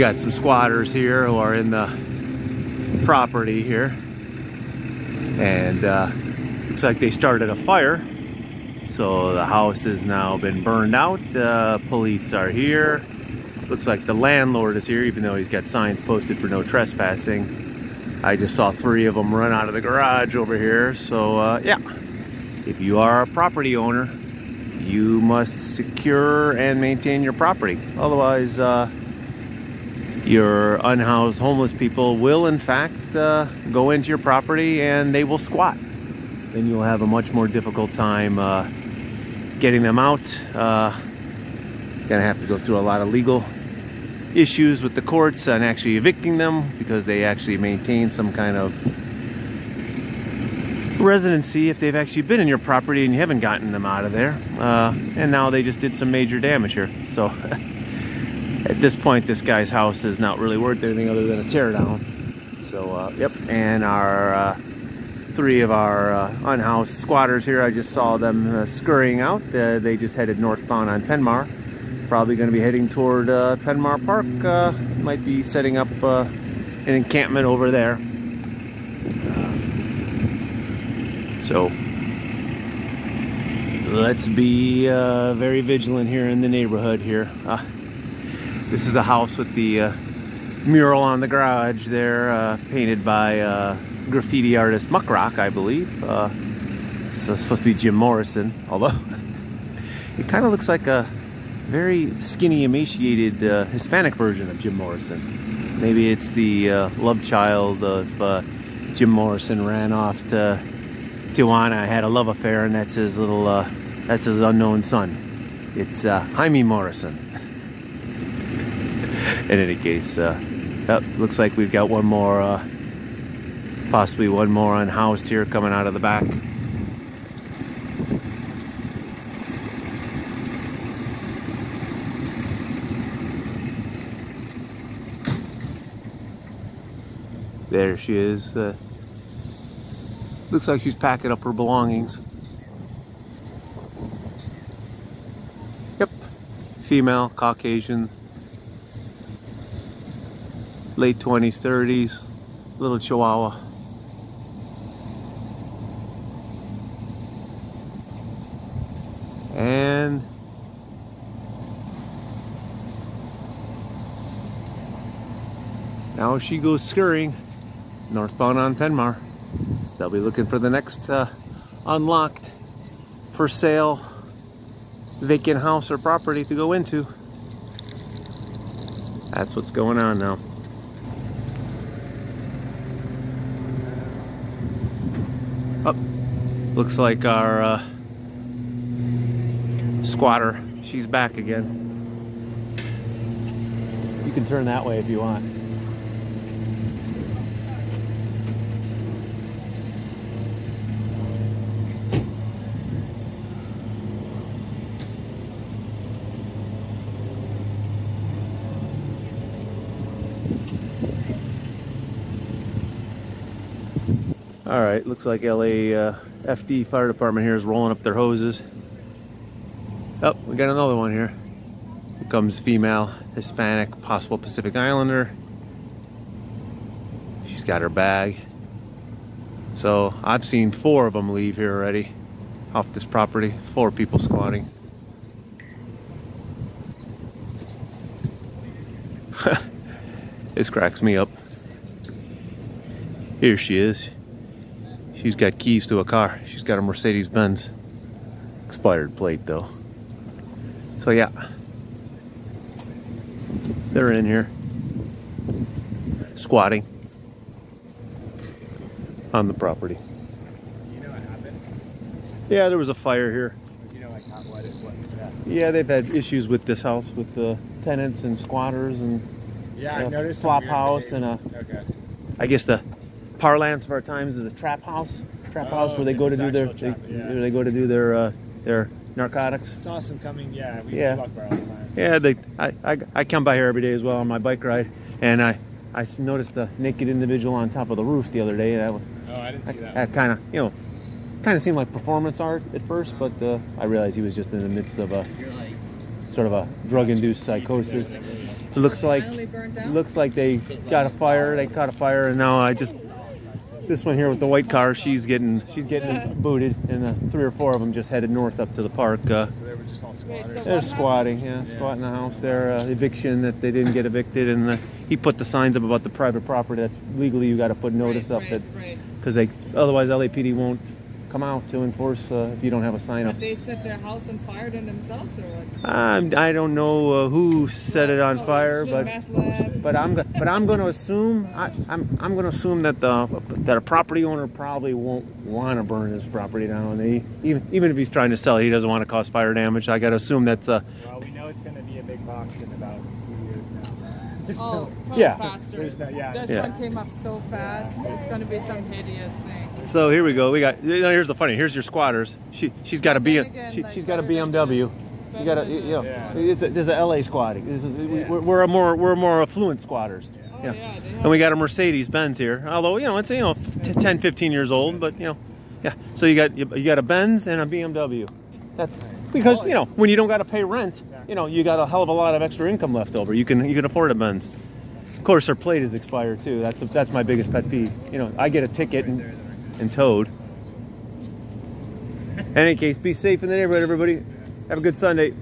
got some squatters here who are in the property here, and looks like they started a fire, so the house has now been burned out. Police are here. Looks like the landlord is here, even though he's got signs posted for no trespassing. I just saw 3 of them run out of the garage over here. So yeah, if you are a property owner, you must secure and maintain your property. Otherwise, your unhoused homeless people will in fact go into your property and they will squat. Then you'll have a much more difficult time getting them out. Gonna have to go through a lot of legal issues with the courts and actually evicting them, because they actually maintain some kind of residency if they've actually been in your property and you haven't gotten them out of there. And now they just did some major damage here. So at this point, this guy's house is not really worth anything other than a tear down. So yep, and our 3 of our unhoused squatters here, I just saw them scurrying out. They just headed northbound on Penmar. Probably going to be heading toward Penmar Park. Might be setting up an encampment over there. So let's be very vigilant here in the neighborhood here. This is the house with the mural on the garage there, painted by graffiti artist Muckrock, I believe. It's supposed to be Jim Morrison, although it kind of looks like a very skinny, emaciated Hispanic version of Jim Morrison. Maybe it's the love child of Jim Morrison ran off to Tijuana, had a love affair, and that's his little, that's his unknown son. It's Jaime Morrison. In any case, looks like we've got one more, possibly one more unhoused here coming out of the back. There she is. Looks like she's packing up her belongings. Yep. Female, Caucasian. Late 20s, 30s. Little Chihuahua. And now she goes scurrying northbound on Penmar. They'll be looking for the next unlocked, for sale, vacant house or property to go into. That's what's going on now. Oh, looks like our squatter, she's back again. You can turn that way if you want. All right, looks like LA FD Fire Department here is rolling up their hoses. Oh, we got another one here. Here comes female, Hispanic, possible Pacific Islander. She's got her bag. So I've seen 4 of them leave here already off this property. 4 people squatting. This cracks me up. Here she is. She's got keys to a car. She's got a Mercedes-Benz. Expired plate though. So yeah, they're in here squatting on the property. You know what happened? Yeah, there was a fire here. You know, like what yeah, they've had issues with this house with the tenants and squatters and yeah, I noticed flop house and a. Okay. I guess the parlance of our times is a trap house. House where they go to do their where they go to do their narcotics. Saw some coming. Yeah, we walk by all the time. Yeah, I come by here every day as well on my bike ride, and I noticed a naked individual on top of the roof the other day. Oh, I didn't see that. That kind of seemed like performance art at first, but I realized he was just in the midst of a sort of a drug-induced psychosis. It looks like they got a fire. They caught a fire, and now this one here with the white car, she's getting booted, and 3 or 4 of them just headed north up to the park. So they were just all squatters. They're squatting, squatting the house. They're eviction that they didn't get evicted, and he put the signs up about the private property. That's legally you got to put notice up that because otherwise LAPD won't come out to enforce if you don't have a sign up. But they set their house on fire then themselves, or what? I don't know who set it on fire, but I'm going to assume I'm going to assume that that a property owner probably won't want to burn his property down. Even if he's trying to sell it, he doesn't want to cause fire damage. I got to assume that's well, we know it's going to be a big box in about 2 years now. Faster. This one came up so fast. It's going to be some hideous thing. So here we go. We got. Here's the funny. Here's your squatters. She's got a she's got a BMW. You got there's a LA squatting. We're more affluent squatters. And we got a Mercedes Benz here. Although it's 10, 15 years old, but So you got a Benz and a BMW. That's because when you don't got to pay rent, you got a hell of a lot of extra income left over. You can afford a Benz. Of course, her plate is expired too. That's my biggest pet peeve. I get a ticket and towed. In any case, be safe in the neighborhood, everybody. Have a good Sunday.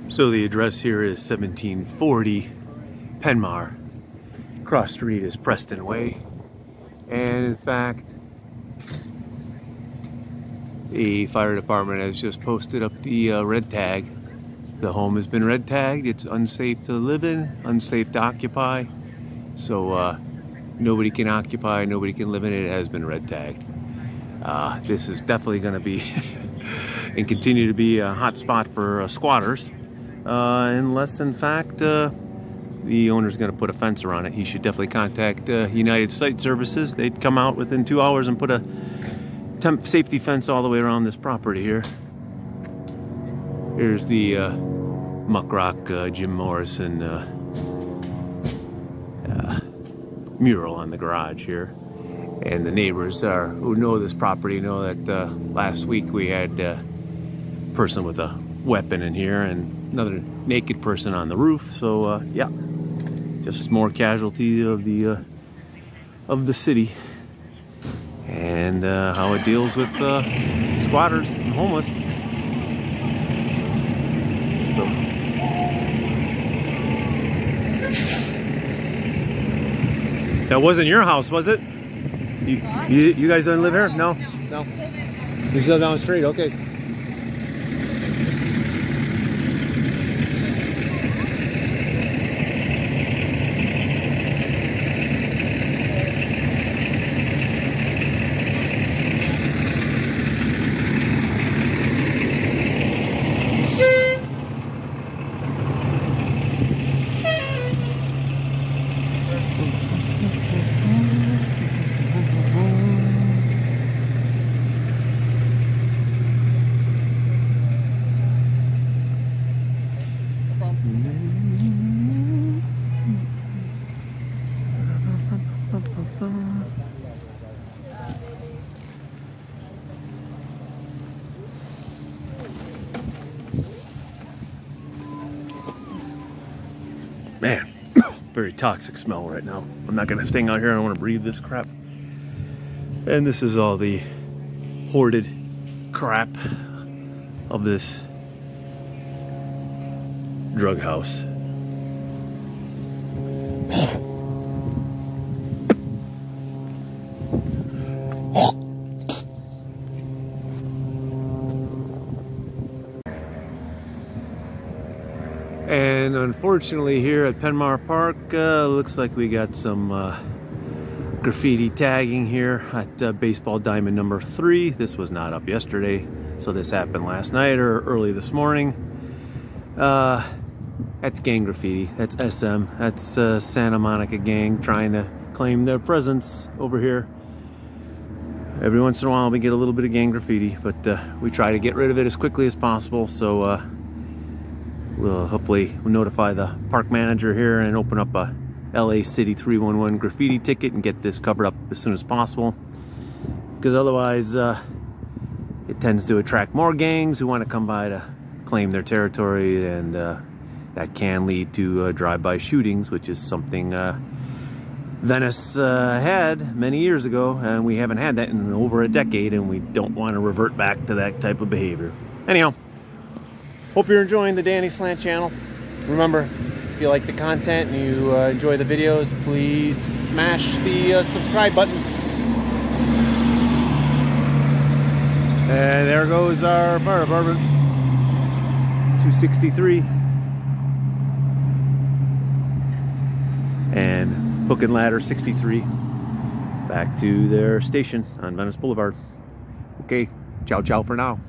So the address here is 1740 Penmar. Cross street is Preston Way. And in fact, the fire department has just posted up the red tag. The home has been red tagged. It's unsafe to live in, unsafe to occupy. So nobody can occupy, nobody can live in it. It has been red tagged. This is definitely going to be and continue to be a hot spot for squatters. Unless in fact the owner's going to put a fence around it. He should definitely contact United Site Services. They'd come out within 2 hours and put a temp safety fence all the way around this property here. Here's the Muck Rock Jim Morrison mural on the garage here. And the neighbors who know this property know that last week we had a person with a weapon in here and another naked person on the roof. So yeah, just more casualty of the city and how it deals with squatters and homeless. So that wasn't your house, was it? You guys don't live here? No. You live down the street. Okay. Man, very toxic smell right now. I'm not gonna stay out here. I don't want to breathe this crap. And this is all the hoarded crap of this drug house. And unfortunately here at Penmar Park, looks like we got some graffiti tagging here at baseball diamond number 3. This was not up yesterday, so this happened last night or early this morning. That's gang graffiti. That's SM. That's Santa Monica gang trying to claim their presence over here. Every once in a while we get a little bit of gang graffiti, but we try to get rid of it as quickly as possible. So we'll hopefully notify the park manager here and open up a LA City 311 graffiti ticket and get this covered up as soon as possible, because otherwise it tends to attract more gangs who want to come by to claim their territory, and that can lead to drive-by shootings, which is something Venice had many years ago, and we haven't had that in over a decade, and we don't want to revert back to that type of behavior. Anyhow, hope you're enjoying the Danny Slant channel. Remember, if you like the content and you enjoy the videos, please smash the subscribe button. And there goes our fire department. 263. And hook and ladder 63. Back to their station on Venice Boulevard. Okay, ciao ciao for now.